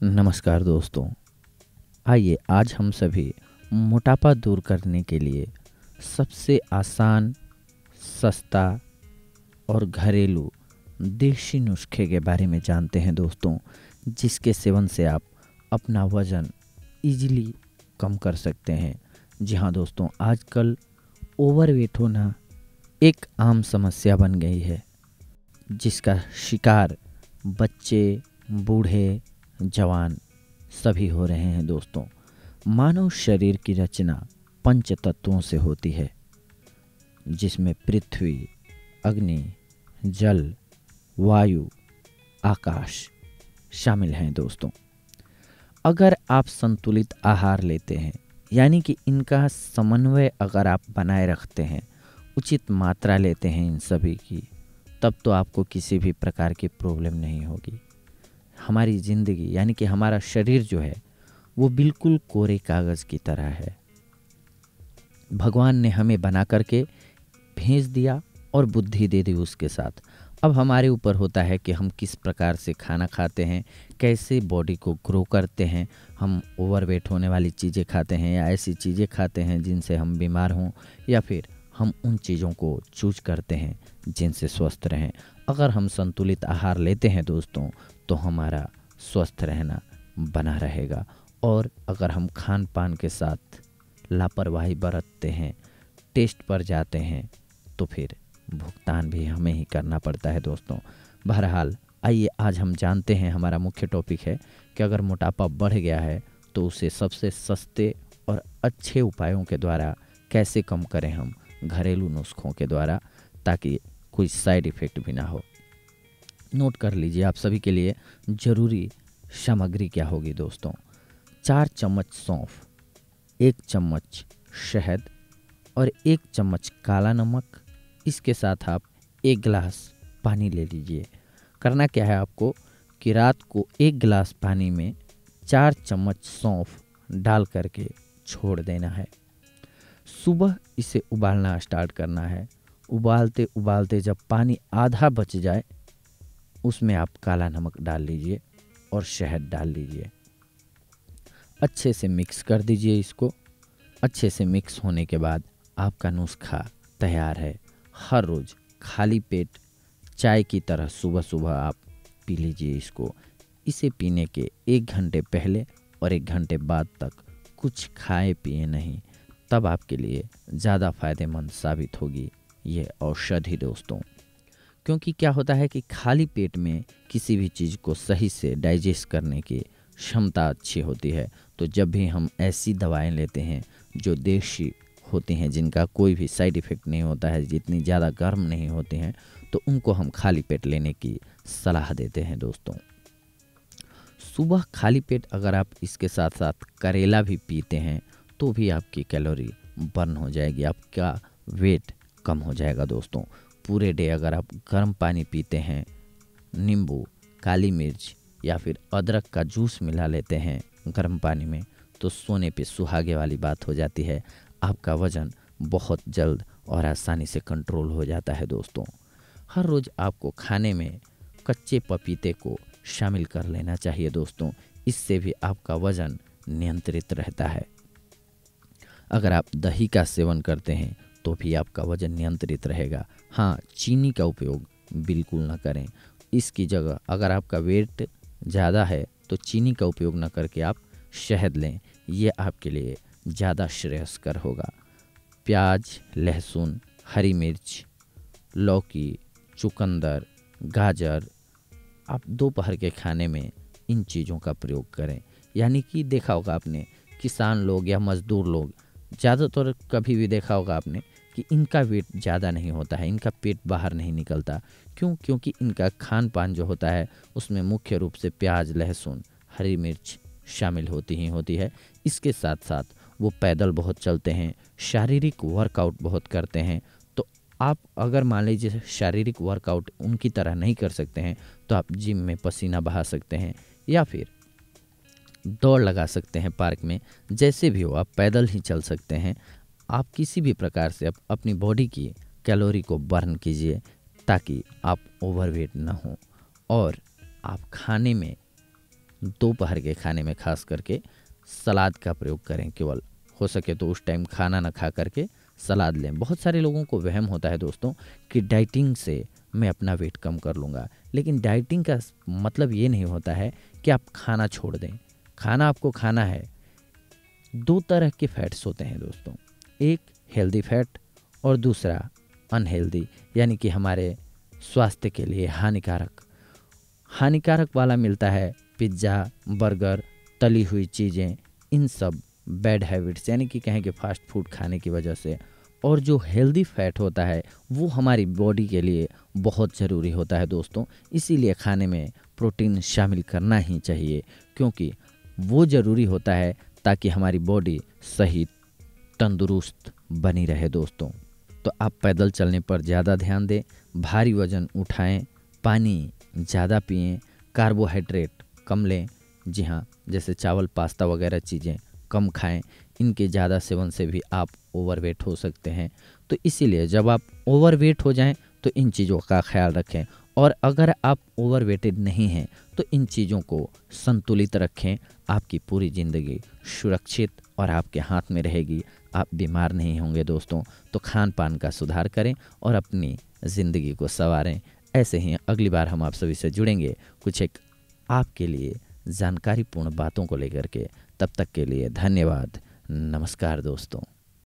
नमस्कार दोस्तों। आइए आज हम सभी मोटापा दूर करने के लिए सबसे आसान, सस्ता और घरेलू देसी नुस्खे के बारे में जानते हैं दोस्तों, जिसके सेवन से आप अपना वज़न इजीली कम कर सकते हैं। जी हाँ दोस्तों, आजकल ओवरवेट होना एक आम समस्या बन गई है, जिसका शिकार बच्चे, बूढ़े, जवान सभी हो रहे हैं दोस्तों। मानव शरीर की रचना पंच तत्वों से होती है, जिसमें पृथ्वी, अग्नि, जल, वायु, आकाश शामिल हैं दोस्तों। अगर आप संतुलित आहार लेते हैं, यानी कि इनका समन्वय अगर आप बनाए रखते हैं, उचित मात्रा लेते हैं इन सभी की, तब तो आपको किसी भी प्रकार की प्रॉब्लम नहीं होगी। हमारी ज़िंदगी यानी कि हमारा शरीर जो है वो बिल्कुल कोरे कागज़ की तरह है। भगवान ने हमें बना करके भेज दिया और बुद्धि दे दी उसके साथ। अब हमारे ऊपर होता है कि हम किस प्रकार से खाना खाते हैं, कैसे बॉडी को ग्रो करते हैं। हम ओवरवेट होने वाली चीज़ें खाते हैं या ऐसी चीज़ें खाते हैं जिनसे हम बीमार हों, या फिर हम उन चीज़ों को चूज करते हैं जिनसे स्वस्थ रहें। अगर हम संतुलित आहार लेते हैं दोस्तों, तो हमारा स्वस्थ रहना बना रहेगा। और अगर हम खान पान के साथ लापरवाही बरतते हैं, टेस्ट पर जाते हैं, तो फिर भुगतान भी हमें ही करना पड़ता है दोस्तों। बहरहाल आइए आज हम जानते हैं, हमारा मुख्य टॉपिक है कि अगर मोटापा बढ़ गया है तो उसे सबसे सस्ते और अच्छे उपायों के द्वारा कैसे कम करें हम, घरेलू नुस्खों के द्वारा, ताकि कोई साइड इफ़ेक्ट भी ना हो। नोट कर लीजिए आप सभी के लिए ज़रूरी सामग्री क्या होगी दोस्तों। 4 चम्मच सौंफ, 1 चम्मच शहद और 1 चम्मच काला नमक। इसके साथ आप 1 गिलास पानी ले लीजिए। करना क्या है आपको कि रात को 1 गिलास पानी में 4 चम्मच सौंफ डाल करके छोड़ देना है। सुबह इसे उबालना स्टार्ट करना है। उबालते उबालते जब पानी आधा बच जाए, उसमें आप काला नमक डाल लीजिए और शहद डाल लीजिए। अच्छे से मिक्स कर दीजिए इसको। अच्छे से मिक्स होने के बाद आपका नुस्खा तैयार है। हर रोज़ खाली पेट चाय की तरह सुबह सुबह आप पी लीजिए इसको। इसे पीने के 1 घंटे पहले और 1 घंटे बाद तक कुछ खाए पिए नहीं, तब आपके लिए ज़्यादा फ़ायदेमंद साबित होगी ये औषधि दोस्तों। क्योंकि क्या होता है कि खाली पेट में किसी भी चीज़ को सही से डाइजेस्ट करने की क्षमता अच्छी होती है। तो जब भी हम ऐसी दवाएं लेते हैं जो देशी होती हैं, जिनका कोई भी साइड इफ़ेक्ट नहीं होता है, जितनी ज़्यादा गर्म नहीं होती हैं, तो उनको हम खाली पेट लेने की सलाह देते हैं दोस्तों। सुबह खाली पेट अगर आप इसके साथ साथ करेला भी पीते हैं, तो भी आपकी कैलोरी बर्न हो जाएगी, आपका वेट कम हो जाएगा दोस्तों। पूरे डे अगर आप गर्म पानी पीते हैं, नींबू, काली मिर्च या फिर अदरक का जूस मिला लेते हैं गर्म पानी में, तो सोने पे सुहागे वाली बात हो जाती है। आपका वज़न बहुत जल्द और आसानी से कंट्रोल हो जाता है दोस्तों। हर रोज़ आपको खाने में कच्चे पपीते को शामिल कर लेना चाहिए दोस्तों। इससे भी आपका वज़न नियंत्रित रहता है। अगर आप दही का सेवन करते हैं तो भी आपका वज़न नियंत्रित रहेगा। हाँ, चीनी का उपयोग बिल्कुल ना करें। इसकी जगह अगर आपका वेट ज़्यादा है तो चीनी का उपयोग ना करके आप शहद लें, ये आपके लिए ज़्यादा श्रेयस्कर होगा। प्याज, लहसुन, हरी मिर्च, लौकी, चुकंदर, गाजर, आप दोपहर के खाने में इन चीज़ों का प्रयोग करें। यानी कि देखा होगा आपने, किसान लोग या मज़दूर लोग ज़्यादातर कभी भी देखा होगा आपने कि इनका वेट ज़्यादा नहीं होता है, इनका पेट बाहर नहीं निकलता। क्यों? क्योंकि इनका खान पान जो होता है उसमें मुख्य रूप से प्याज, लहसुन, हरी मिर्च शामिल होती ही होती है। इसके साथ साथ वो पैदल बहुत चलते हैं, शारीरिक वर्कआउट बहुत करते हैं। तो आप अगर मान लीजिए शारीरिक वर्कआउट उनकी तरह नहीं कर सकते हैं, तो आप जिम में पसीना बहा सकते हैं या फिर दौड़ लगा सकते हैं पार्क में। जैसे भी हो, आप पैदल ही चल सकते हैं। आप किसी भी प्रकार से अपनी बॉडी की कैलोरी को बर्न कीजिए, ताकि आप ओवरवेट ना हो और आप खाने में दोपहर के खाने में खास करके सलाद का प्रयोग करें। केवल हो सके तो उस टाइम खाना ना खा करके सलाद लें। बहुत सारे लोगों को वहम होता है दोस्तों कि डाइटिंग से मैं अपना वेट कम कर लूँगा, लेकिन डाइटिंग का मतलब ये नहीं होता है कि आप खाना छोड़ दें। खाना आपको खाना है। दो तरह के फैट्स होते हैं दोस्तों, एक हेल्दी फैट और दूसरा अनहेल्दी, यानी कि हमारे स्वास्थ्य के लिए हानिकारक वाला मिलता है पिज्ज़ा, बर्गर, तली हुई चीज़ें, इन सब बैड हैबिट्स, यानी कि कहें कि फास्ट फूड खाने की वजह से। और जो हेल्दी फैट होता है वो हमारी बॉडी के लिए बहुत ज़रूरी होता है दोस्तों। इसीलिए खाने में प्रोटीन शामिल करना ही चाहिए, क्योंकि वो ज़रूरी होता है ताकि हमारी बॉडी सही तंदुरुस्त बनी रहे दोस्तों। तो आप पैदल चलने पर ज़्यादा ध्यान दें, भारी वज़न उठाएं, पानी ज़्यादा पिएं, कार्बोहाइड्रेट कम लें। जी हाँ, जैसे चावल, पास्ता वगैरह चीज़ें कम खाएं। इनके ज़्यादा सेवन से भी आप ओवरवेट हो सकते हैं। तो इसीलिए जब आप ओवरवेट हो जाएं तो इन चीज़ों का ख्याल रखें, और अगर आप ओवरवेटेड नहीं हैं तो इन चीज़ों को संतुलित रखें। आपकी पूरी ज़िंदगी सुरक्षित और आपके हाथ में रहेगी, आप बीमार नहीं होंगे दोस्तों। तो खान पान का सुधार करें और अपनी ज़िंदगी को संवारें। ऐसे ही अगली बार हम आप सभी से जुड़ेंगे कुछ एक आपके लिए जानकारीपूर्ण बातों को लेकर के। तब तक के लिए धन्यवाद। नमस्कार दोस्तों।